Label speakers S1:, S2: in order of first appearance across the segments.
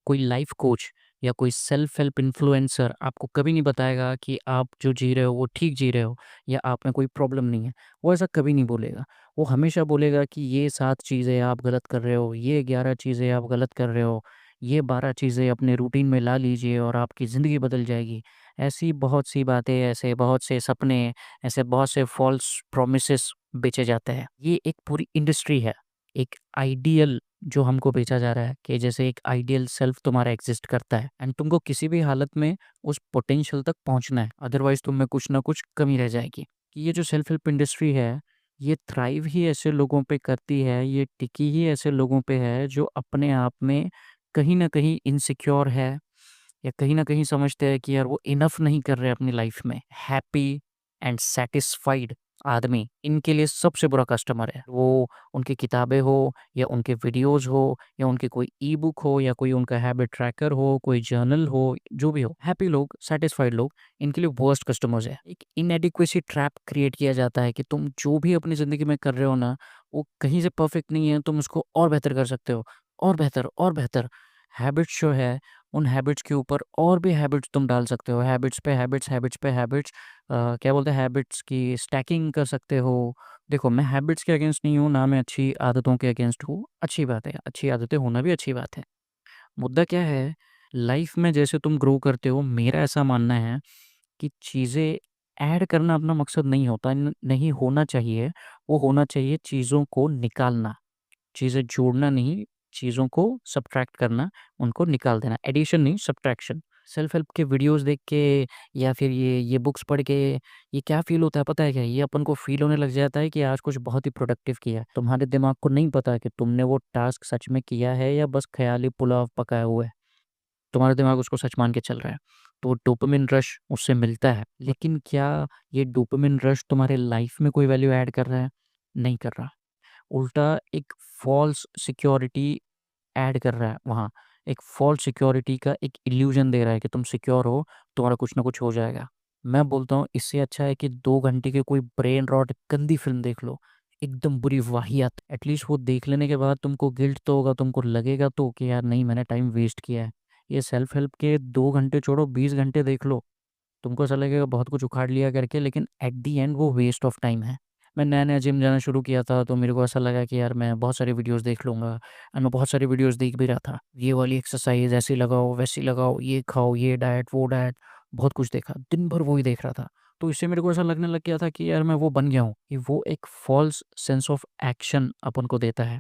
S1: कोई life coach या कोई सेल्फ हेल्प इन्फ्लुएंसर आपको कभी नहीं बताएगा कि आप जो जी रहे हो वो ठीक जी रहे हो या आप में कोई प्रॉब्लम नहीं है। वो ऐसा कभी नहीं बोलेगा। वो हमेशा बोलेगा कि ये 7 चीज़ें आप गलत कर रहे हो, ये 11 चीज़ें आप गलत कर रहे हो, ये 12 चीज़ें अपने रूटीन में ला लीजिए और आपकी ज़िंदगी बदल जाएगी। ऐसी बहुत सी बातें, ऐसे बहुत से सपने, ऐसे बहुत से फ़ॉल्स प्रॉमिसेस बेचे जाते हैं। ये एक पूरी इंडस्ट्री है। एक आइडियल जो हमको बेचा जा रहा है कि जैसे एक आइडियल सेल्फ तुम्हारा एग्जिस्ट करता है एंड तुमको किसी भी हालत में उस पोटेंशियल तक पहुंचना है, अदरवाइज तुम में कुछ ना कुछ कमी रह जाएगी। कि ये जो सेल्फ हेल्प इंडस्ट्री है, ये थ्राइव ही ऐसे लोगों पे करती है, ये टिकी ही ऐसे लोगों पे है जो अपने आप में कहीं ना कहीं इनसिक्योर है या कहीं न कहीं समझते हैं कि यार वो इनफ नहीं कर रहे अपनी लाइफ में। हैप्पी एंड सैटिस्फाइड आदमी इनके लिए सबसे बुरा कस्टमर है। वो उनकी किताबें हो या उनके वीडियोज़ हो या उनके कोई ई-बुक हो या कोई उनका हैबिट ट्रैकर हो, कोई जर्नल हो, जो भी हो। हैप्पी लोग, सैटिस्फाइड लोग इनके लिए वर्स्ट कस्टमर्स हैं। एक इनएडिक्वेसी ट्रैप क्रिएट किया जाता है कि तुम जो भी अपनी ज़िंदगी में कर रहे हो ना, वो कहीं से परफेक्ट नहीं है, तुम उसको और बेहतर कर सकते हो। और बेहतर, और बेहतर। हैबिट्स जो है उन हैबिट्स के ऊपर और भी हैबिट्स तुम डाल सकते हो। हैबिट्स पे हैबिट्स, हैबिट्स पे हैबिट्स, क्या बोलते हैं, हैबिट्स की स्टैकिंग कर सकते हो। देखो, मैं हैबिट्स के अगेंस्ट नहीं हूँ, ना मैं अच्छी आदतों के अगेंस्ट हूँ। अच्छी बात है, अच्छी आदतें होना भी अच्छी बात है। मुद्दा क्या है, लाइफ में जैसे तुम ग्रो करते हो, मेरा ऐसा मानना है कि चीज़ें ऐड करना अपना मकसद नहीं होता, नहीं होना चाहिए। वो होना चाहिए चीज़ों को निकालना। चीज़ें जोड़ना नहीं, चीज़ों को सब्ट्रैक्ट करना, उनको निकाल देना। एडिशन नहीं, सब्ट्रैक्शन। सेल्फ हेल्प के वीडियोज़ देख के या फिर ये बुक्स पढ़ के ये क्या फ़ील होता है पता है क्या? ये अपन को फ़ील होने लग जाता है कि आज कुछ बहुत ही प्रोडक्टिव किया है। तुम्हारे दिमाग को नहीं पता कि तुमने वो टास्क सच में किया है या बस ख़याली पुलाव पकाया हुआ है। तुम्हारा दिमाग उसको सच मान के चल रहा है। तो डोपामाइन रश उससे मिलता है। लेकिन क्या ये डोपामाइन रश तुम्हारे लाइफ़ में कोई वैल्यू ऐड कर रहा है? नहीं कर रहा। उल्टा एक फ़ॉल्स सिक्योरिटी ऐड कर रहा है वहाँ। एक फ़ॉल्स सिक्योरिटी का एक इल्यूज़न दे रहा है कि तुम सिक्योर हो, तुम्हारा कुछ ना कुछ हो जाएगा। मैं बोलता हूँ इससे अच्छा है कि 2 घंटे की कोई ब्रेन रॉट गंदी फ़िल्म देख लो, एकदम बुरी वाहियात। एटलीस्ट वो देख लेने के बाद तुमको गिल्ट तो होगा, तुमको लगेगा तो कि यार नहीं, मैंने टाइम वेस्ट किया है। ये सेल्फ हेल्प के 2 घंटे छोड़ो, 20 घंटे देख लो, तुमको ऐसा लगेगा बहुत कुछ उखाड़ लिया करके, लेकिन एट द एंड वो वेस्ट ऑफ टाइम है। मैं नया-नया जिम जाना शुरू किया था तो मेरे को ऐसा लगा कि यार मैं बहुत सारी वीडियोज़ देख लूँगा एंड मैं बहुत सारी वीडियोज़ देख भी रहा था। ये वाली एक्सरसाइज़ ऐसी लगाओ, वैसी लगाओ, ये खाओ, ये डाइट, वो डाइट, बहुत कुछ देखा। दिन भर वही देख रहा था। तो इससे मेरे को ऐसा लगने लग गया था कि यार मैं वो बन गया हूँ, कि वो एक फ़ॉल्स सेंस ऑफ एक्शन अपन को देता है।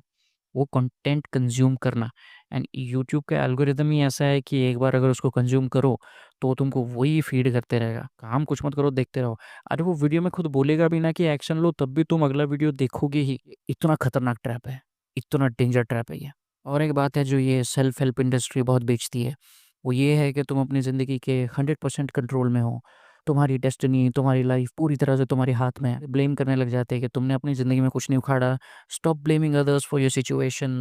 S1: वो कंटेंट कंज़्यूम करना एंड यूट्यूब का एल्गोरिदम ही ऐसा है कि एक बार अगर उसको कंज़्यूम करो, तो तुमको वही फ़ीड करते रहेगा। काम कुछ मत करो, देखते रहो। अरे वो वीडियो में खुद बोलेगा भी ना कि एक्शन लो, तब भी तुम अगला वीडियो देखोगे ही। इतना खतरनाक ट्रैप है, इतना डेंजर ट्रैप है ये। और एक बात है जो ये सेल्फ हेल्प इंडस्ट्री बहुत बेचती है, वो ये है कि तुम अपनी ज़िंदगी के 100% कंट्रोल में हो। तुम्हारी डेस्टिनी, तुम्हारी लाइफ़ पूरी तरह से तुम्हारे हाथ में है। ब्लेम करने लग जाते हैं कि तुमने अपनी ज़िंदगी में कुछ नहीं उखाड़ा। Stop blaming others for your situation.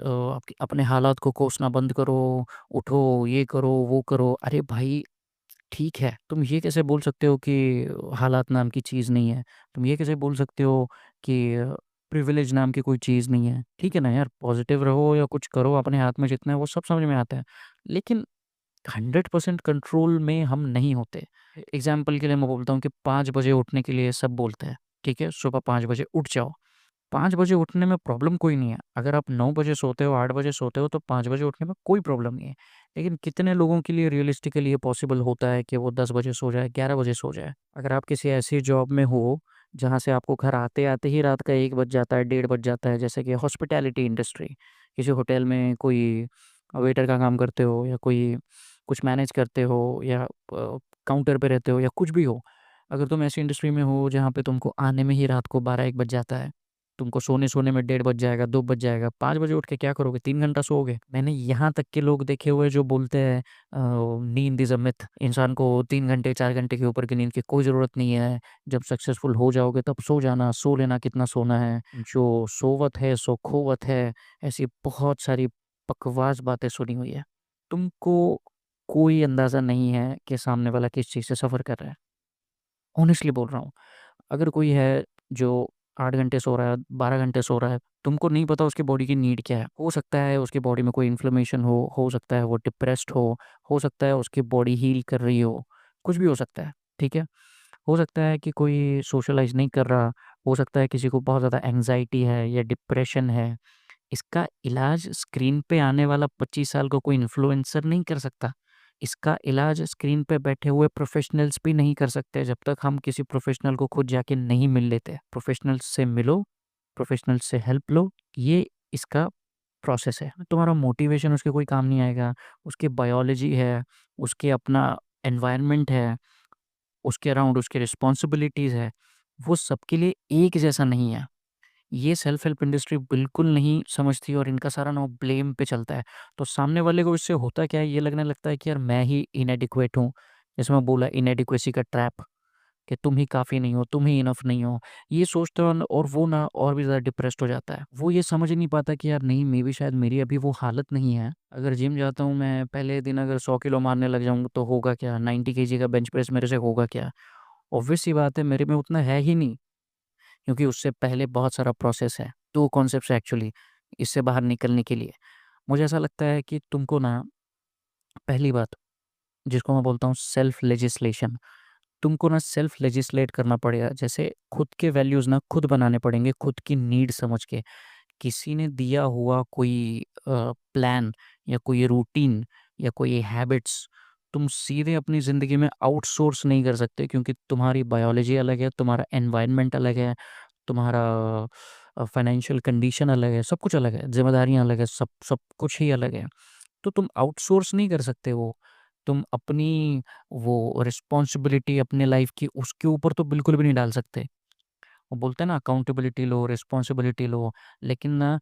S1: आपके अपने हालात को कोसना बंद करो, उठो, ये करो, वो करो। अरे भाई, ठीक है, तुम ये कैसे बोल सकते हो कि हालात नाम की चीज़ नहीं है? तुम ये कैसे बोल सकते हो कि प्रिविलेज नाम की कोई चीज़ नहीं है? ठीक है ना यार, पॉज़िटिव रहो या कुछ करो, अपने हाथ में जितना है वो सब समझ में आता है। लेकिन 100% कंट्रोल में हम नहीं होते। एग्ज़ाम्पल के लिए मैं बोलता हूँ कि 5 बजे उठने के लिए सब बोलते हैं, ठीक है? सुबह 5 बजे उठ जाओ। 5 बजे उठने में प्रॉब्लम कोई नहीं है। अगर आप 9 बजे सोते हो, 8 बजे सोते हो तो 5 बजे उठने में कोई प्रॉब्लम नहीं है। लेकिन कितने लोगों के लिए रियलिस्टिकली ये पॉसिबल होता है कि वो 10 बजे सो जाए, 11 बजे सो जाए? अगर आप किसी ऐसी जॉब में हो, जहाँ से आपको घर आते-आते ही रात का 1 बज जाता है, डेढ़ बज जाता है, जैसे कि हॉस्पिटैलिटी इंडस्ट्री, किसी होटल में कोई वेटर का काम करते हो या कोई कुछ मैनेज करते हो या काउंटर पे रहते हो या कुछ भी हो। अगर तुम ऐसी इंडस्ट्री में हो जहाँ पे तुमको आने में ही रात को 12-1 बज जाता है, तुमको सोने-सोने में डेढ़ बज जाएगा, 2 बज जाएगा, 5 बजे उठ के क्या करोगे? 3 घंटा सोओगे? मैंने यहाँ तक के लोग देखे हुए जो बोलते हैं नींद इज़ अ मिथ। इंसान को 3 घंटे, 4 घंटे के ऊपर की नींद की कोई ज़रूरत नहीं है। जब सक्सेसफुल हो जाओगे तब सो जाना, सो लेना कितना सोना है। जो सोवत है सो खोवत है। ऐसी बहुत सारी बकवास बातें सुनी हुई है। तुमको कोई अंदाज़ा नहीं है कि सामने वाला किस चीज़ से सफ़र कर रहा है। ऑनेस्टली बोल रहा हूँ। अगर कोई है जो 8 घंटे सो रहा है, 12 घंटे सो रहा है, तुमको नहीं पता उसकी बॉडी की नीड क्या है। हो सकता है उसकी बॉडी में कोई इन्फ्लेमेशन हो सकता है वो डिप्रेस्ड हो सकता है उसकी बॉडी हील कर रही हो, कुछ भी हो सकता है, ठीक है? हो सकता है कि कोई सोशलाइज़ नहीं कर रहा, हो सकता है किसी को बहुत ज़्यादा एंग्ज़ायटी है या डिप्रेशन है। इसका इलाज स्क्रीन पे आने वाला 25 साल का कोई इन्फ्लुएंसर नहीं कर सकता। इसका इलाज स्क्रीन पे बैठे हुए प्रोफ़ेशनल्स भी नहीं कर सकते जब तक हम किसी प्रोफ़ेशनल को खुद जाके नहीं मिल लेते। प्रोफ़ेशनल्स से मिलो, प्रोफ़ेशनल्स से हेल्प लो, ये इसका प्रोसेस है। तुम्हारा मोटिवेशन उसके कोई काम नहीं आएगा, उसकी बायोलॉजी है, उसके अपना एनवायरनमेंट है, उसके अराउंड उसकी रिस्पॉन्सिबिलिटीज़ है, वो सबके लिए एक जैसा नहीं है। ये सेल्फ हेल्प इंडस्ट्री बिल्कुल नहीं समझती और इनका सारा ना ब्लेम पे चलता है। तो सामने वाले को इससे होता क्या है, ये लगने लगता है कि यार मैं ही इनएडिक्वेट हूँ। जैसे मैं बोला इनएडिक्वेसी का ट्रैप, कि तुम ही काफ़ी नहीं हो, तुम ही इनफ नहीं हो। ये सोचता है और वो ना और भी ज़्यादा डिप्रेस्ड हो जाता है। वो ये समझ ही नहीं पाता कि यार नहीं, मे बी शायद मेरी अभी वो हालत नहीं है। अगर जिम जाता हूँ मैं, पहले दिन अगर 100 किलो मारने लग जाऊँ तो होगा क्या? 90 केजी का बेंच प्रेस मेरे से होगा क्या? ऑब्वियस सी बात है, मेरे में उतना है ही नहीं। क्योंकि उससे पहले बहुत सारा प्रोसेस है। 2 कॉन्सेप्ट्स है एक्चुअली इससे बाहर निकलने के लिए। मुझे ऐसा लगता है कि तुमको ना, पहली बात जिसको मैं बोलता हूँ सेल्फ लेजिस्लेशन, तुमको ना सेल्फ लेजिस्लेट करना पड़ेगा। जैसे खुद के वैल्यूज़ ना खुद बनाने पड़ेंगे, खुद की नीड समझ के। किसी ने दिया हुआ कोई प्लान या कोई रूटीन या कोई हैबिट्स तुम सीधे अपनी ज़िंदगी में आउटसोर्स नहीं कर सकते, क्योंकि तुम्हारी बायोलॉजी अलग है, तुम्हारा एनवायरनमेंट अलग है, तुम्हारा फाइनेंशियल कंडीशन अलग है, सब कुछ अलग है, ज़िम्मेदारियाँ अलग है, सब सब कुछ ही अलग है। तो तुम आउटसोर्स नहीं कर सकते वो। तुम अपनी वो रिस्पॉन्सिबिलिटी अपने लाइफ़ की उसके ऊपर तो बिल्कुल भी नहीं डाल सकते। वो बोलते हैं ना अकाउंटेबिलिटी लो, रिस्पॉन्सिबिलिटी लो, लेकिन ना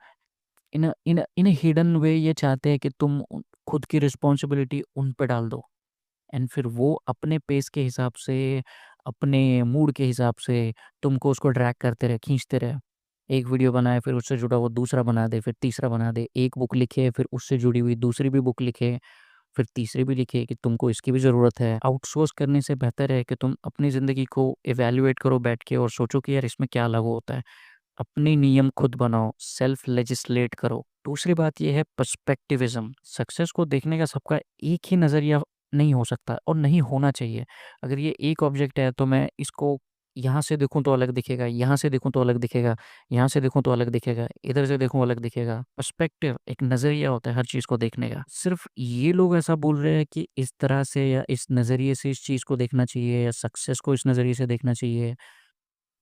S1: इन अ हिडन वे ये चाहते हैं कि तुम खुद की रिस्पॉन्सिबिलिटी उन पे डाल दो। एंड फिर वो अपने पेस के हिसाब से, अपने मूड के हिसाब से तुमको उसको ड्रैग करते रहे, खींचते रहे। एक वीडियो बनाए, फिर उससे जुड़ा हुआ दूसरा बना दे, फिर तीसरा बना दे। एक बुक लिखे, फिर उससे जुड़ी हुई दूसरी भी बुक लिखे, फिर तीसरी भी लिखे कि तुमको इसकी भी ज़रूरत है। आउटसोर्स करने से बेहतर है कि तुम अपनी ज़िंदगी को इवैल्यूएट करो बैठ के और सोचो कि यार इसमें क्या लागू होता है। अपने नियम खुद बनाओ, सेल्फ लेजिस्लेट करो। दूसरी बात ये है पर्सपेक्टिविज़्म। सक्सेस को देखने का सबका एक ही नज़रिया नहीं हो सकता और नहीं होना चाहिए। अगर ये एक ऑब्जेक्ट है तो मैं इसको यहाँ से देखूँ तो अलग दिखेगा, यहाँ से देखूँ तो अलग दिखेगा, यहाँ से देखूँ तो अलग दिखेगा, इधर से देखूँ अलग दिखेगा। पर्सपेक्टिव एक नज़रिया होता है हर चीज़ को देखने का। सिर्फ़ ये लोग ऐसा बोल रहे हैं कि इस तरह से या इस नज़रिए से इस चीज़ को देखना चाहिए या सक्सेस को इस नज़रिए से देखना चाहिए,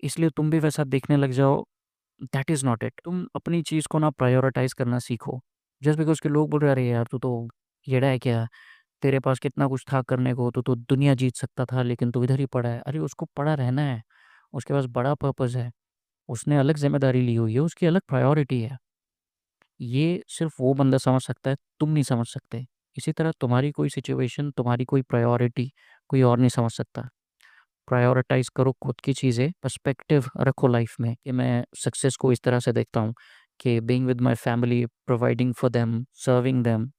S1: इसलिए तुम भी वैसा देखने लग जाओ। That is not it. तुम अपनी चीज़ को ना प्रायोरिटाइज़ करना सीखो। जस्ट बिकॉज़ के लोग बोल रहे हैं, "अरे यार! तू तो येड़ा है क्या? तेरे पास कितना कुछ था करने को, तू तो दुनिया जीत सकता था लेकिन तू इधर ही पड़ा है।" अरे उसको पड़ा रहना है, उसके पास बड़ा पर्पज़ है, उसने अलग ज़िम्मेदारी ली हुई है, उसकी अलग प्रायोरिटी है। ये सिर्फ़ वो बंदा समझ सकता है, तुम नहीं समझ सकते। इसी तरह तुम्हारी कोई सिचुएशन, तुम्हारी कोई प्रायोरिटी कोई और नहीं समझ सकता। प्रायोरिटाइज़ करो खुद की चीज़ें, पर्सपेक्टिव रखो लाइफ़ में कि मैं सक्सेस को इस तरह से देखता हूँ कि being with my family, providing for them, serving them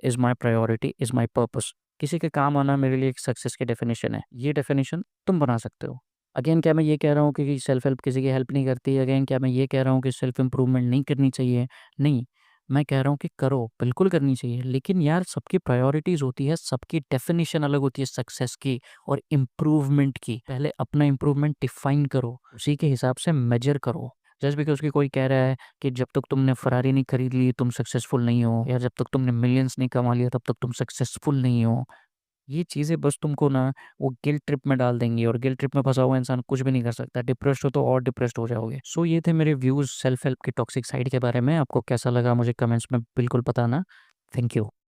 S1: is my priority, is my purpose. किसी के काम आना मेरे लिए एक सक्सेस की डेफिनिशन है। ये डेफिनिशन तुम बना सकते हो। अगेन क्या मैं ये कह रहा हूँ कि सेल्फ हेल्प किसी की हेल्प नहीं करती? अगेन क्या मैं ये कह रहा हूँ कि सेल्फ इम्प्रूवमेंट नहीं करनी चाहिए? नहीं, मैं कह रहा हूँ कि करो, बिल्कुल करनी चाहिए। लेकिन यार सबकी प्रायोरिटीज़ होती है, सबकी डेफिनिशन अलग होती है सक्सेस की और इम्प्रूवमेंट की। पहले अपना इम्प्रूवमेंट डिफाइन करो, उसी के हिसाब से मेजर करो। जस्ट बिकॉज़ कि कोई कह रहा है कि जब तक तुमने फ़रारी नहीं खरीद ली तुम सक्सेसफुल नहीं हो, या जब तक तुमने मिलियंस नहीं कमा लिया तब तक तुम सक्सेसफुल नहीं हो। ये चीज़ें बस तुमको ना वो गिल्ट ट्रिप में डाल देंगी और गिल्ट ट्रिप में फँसा हुआ इंसान कुछ भी नहीं कर सकता। डिप्रेस्ड हो तो और डिप्रेस्ड हो जाओगे। सो ये थे मेरे व्यूज़ सेल्फ हेल्प की टॉक्सिक साइड के बारे में। आपको कैसा लगा मुझे कमेंट्स में बिल्कुल बताना। Thank you.